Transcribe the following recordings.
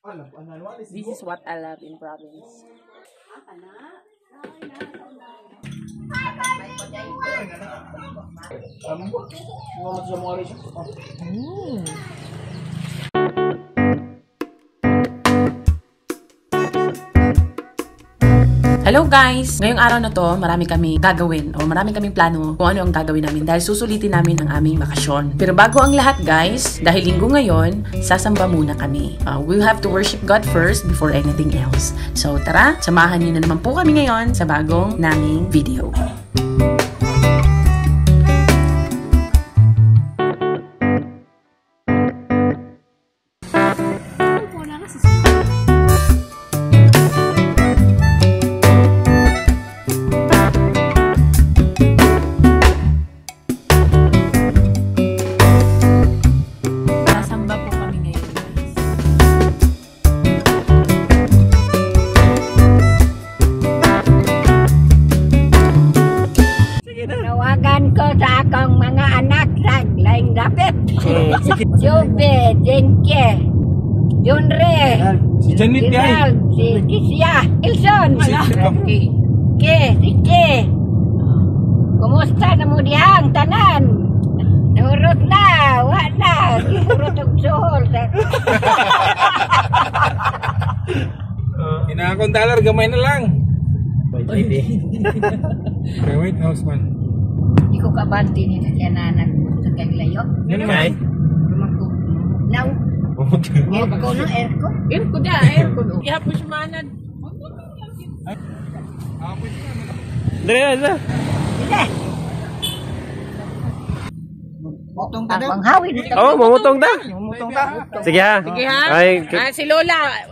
This is what I love in province. Hello guys! Ngayong araw na to, marami kami gagawin o marami kaming plano kung ano ang gagawin namin dahil susulitin namin ang aming bakasyon. Pero bago ang lahat guys, dahil linggo ngayon, sasamba muna kami. We'll have to worship God first before anything else. So tara, samahan niyo na naman po kami ngayon sa bagong naming video. Tawagan ko sa akong mga anak sa laing dapit. Jobe, Jenke, Junre, si Janit Rizal, si Kisya, Ilson, si Ke. Kumusta na mo diyang tanan? Nahurot na, wala na, gihurot og suhol. Inakong dollar, gamay na lang. Kay White House man. Di ko kabanti ni nanan sa kaglayo. Yan naman. Now, aircon no, aircon. Aircon da, aircon. Ihapos manad. Dere na. Sige. Mutong ta daw. Oh, mamutong ta. Sige ha. Sige ha? Ay, Si Lola,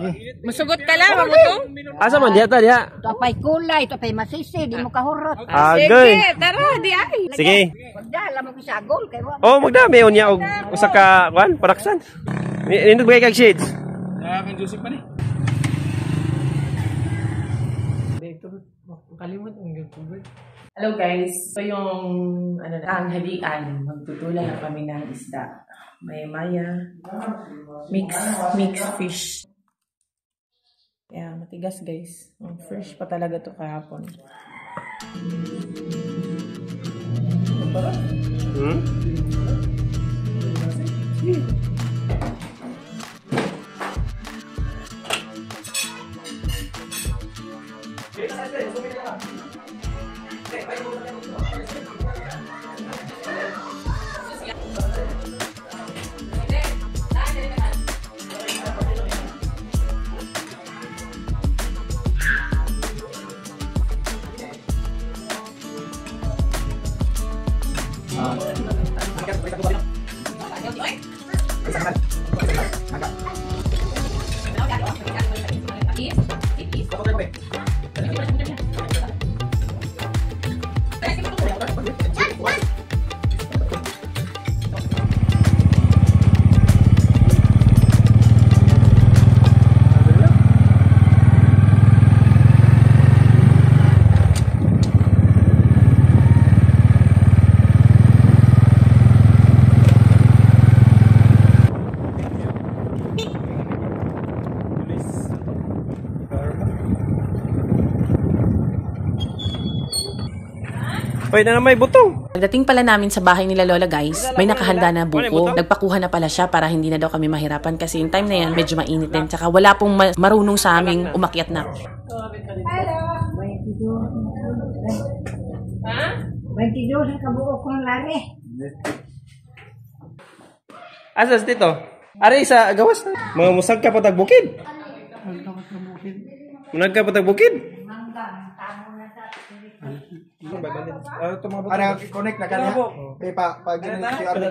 masugot ka lang, mamutong? asa man diha ta diha? Tapay kulay, tapay masisi, di mo kahurot. Agay. Sige, tara, di ay. Sige. Pagdala mo ko sa agol kay wa. Oh, magdami unya og usa ka kuan, paraksan. Nindot ba kay shades? Kang Joseph pa ni. Kalimut ang gagawin. Hello guys, so yung tanghalian, magtutulan na kami ng isda. Maya-maya, mix fish. Yeah, matigas guys. Fresh pa talaga to kahapon. Pwede na may butong. Pagdating pala namin sa bahay nila Lola guys, may nakahanda na buko. Nagpakuha na pala siya para hindi na daw kami mahirapan kasi yung time na yan medyo mainit din. Tsaka wala pong marunong sa aming umakyat na. Hello. Ha? May tido sa kabuok kong lari. Asas dito. Ari sa gawas na. Mga musag ka patag bukid. Munag ka patag bukid. Ada connect na kanya. Pa gini si Arda.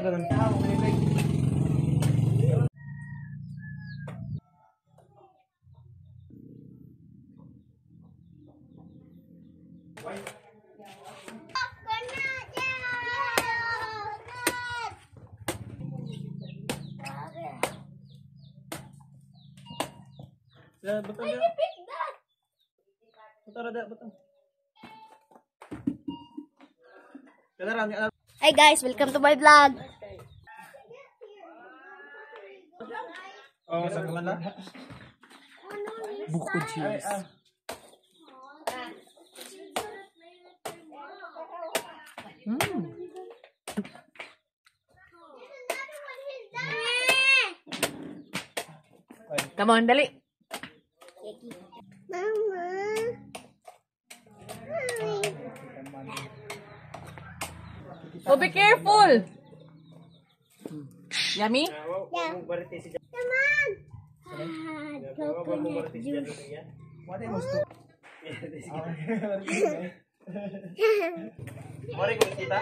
Betul ya. Betul ada betul. Hi guys, welcome to my vlog. Oh, sa kamala. Buko juice. Come on, dali. Oh, be careful. Yummy? Yeah. Come on. Coconut juice. What else to? Mari ko kita.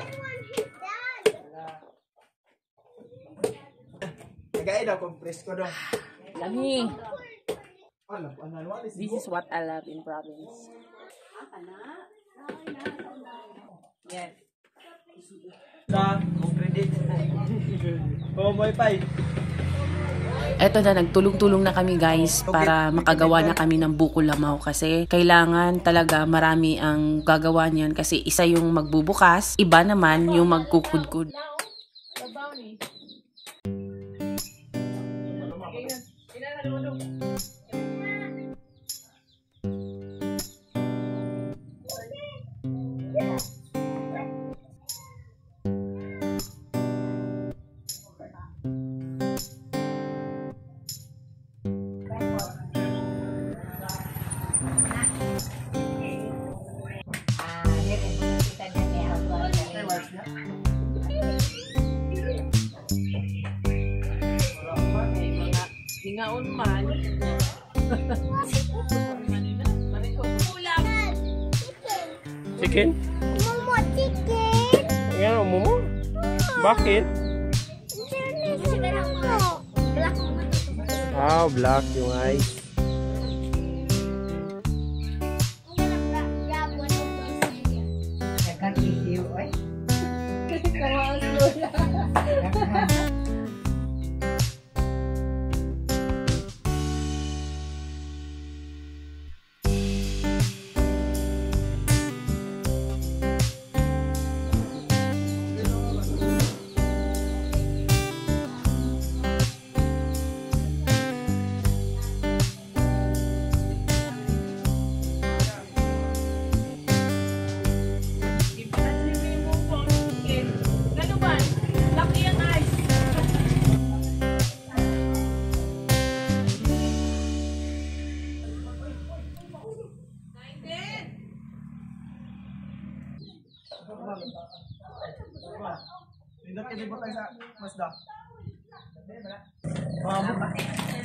Nagay daw compress ko daw. Yummy. Ano This is what I love in province. Yes. credit. Oh, may pay. Eto na, nagtulong-tulong na kami guys para makagawa na kami ng buko lamaw kasi kailangan talaga marami ang gagawa niyan kasi isa yung magbubukas, iba naman yung magkukudkud. Hingaon man. Chicken? Momo chicken. Yan, Momo? Bakit? Ah, black yung eyes.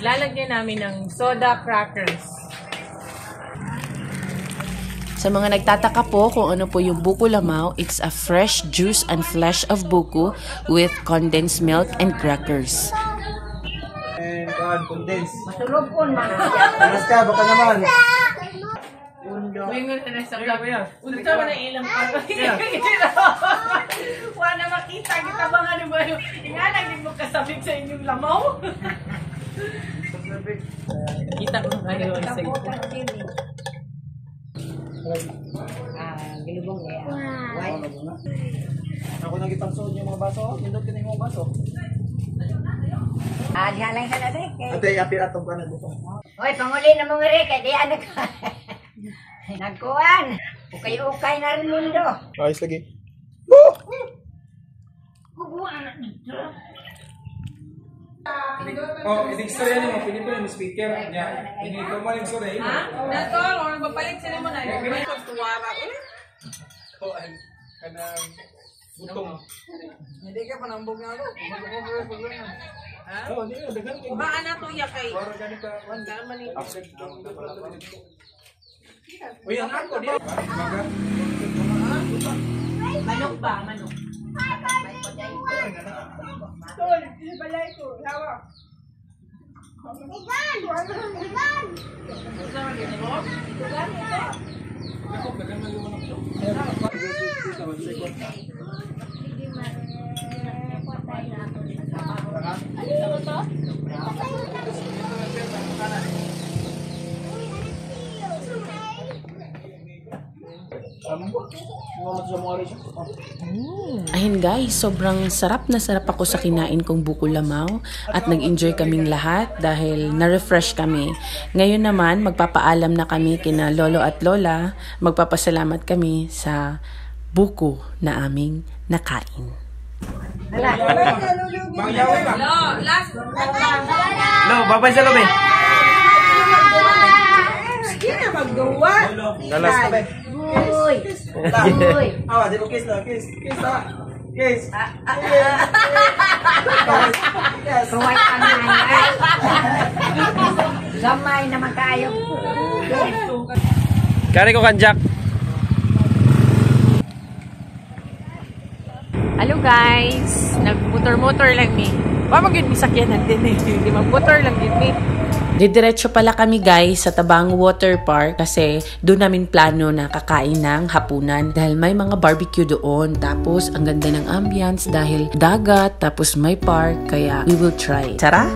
Lalagyan namin ng soda crackers. Sa mga nagtataka po kung ano po yung buko lamaw, it's a fresh juice and flesh of buko with condensed milk and crackers. And condense. Matulog po na. Mas ka, baka naman. Uy, nga na sa vlog. Unta mo na ilang pa. Wala makita kita ba nga ba yung ingalang mo kasabik sa inyong lamaw? Kita ko kayo sa ito. Gilubong niya. Ako nagipangsoon yung mga baso. Nindot ka na yung mga baso. Diyan lang ka na rin. Ate, apir atong ka na dito. Hoy, panguli na mga rin. Kaya di anak ka. Nagkuhan. Ukay-ukay na rin mundo. Ayos lagi. Oh, ini istorya niyo, pinito yung speaker niya. Ini ko mo yung story. Ha? Dato, or magpapalit sila mo na. Tuwara. Oh, kanang butong. Hindi ka pa nambog nga ako. Ha? Oh, hindi na dagan ko. Baka na to ya kay. Para ganito. Tama ni. Uy, ang ako di. Manok ba? Manok. Tol, balay ko. Hawa. Ayun guys, sobrang sarap na sarap ako sa kinain kong buko lamaw at nag-enjoy kaming lahat dahil na-refresh kami. Ngayon naman, magpapaalam na kami kina lolo at lola, magpapasalamat kami sa buko na aming nakain. Lo, babay sa lobe. Dalas. Uy! Uy! Ah, di ko kiss na, kiss. Kiss na. Kiss. Ruway ka na ay. Gamay naman kayo. Kari ko kanjak. Hello guys, nagmotor-motor lang mi. Paano yun misakyanan din eh. Hindi mag-motor lang din mi. Didiretso pala kami guys sa Tabang Water Park kasi doon namin plano na kakain ng hapunan dahil may mga barbecue doon. Tapos ang ganda ng ambience dahil dagat tapos may park kaya we will try. Tara!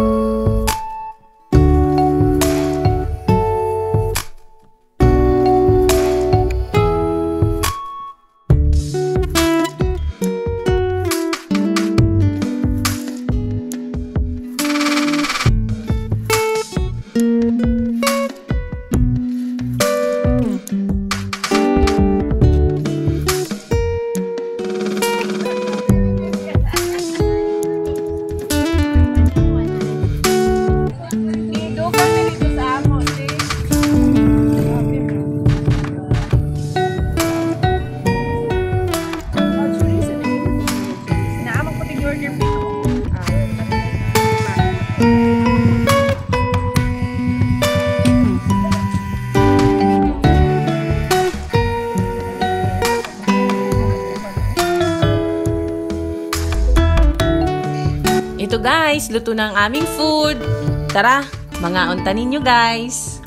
Ito guys, luto na ang aming food. Tara, mga untanin nyo guys.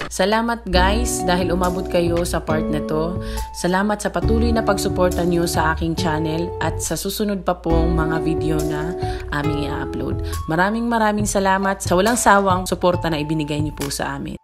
Salamat guys dahil umabot kayo sa part na to. Salamat sa patuloy na pagsuporta nyo sa aking channel at sa susunod pa pong mga video na aming i-upload. Maraming salamat sa walang sawang suporta na ibinigay nyo po sa amin.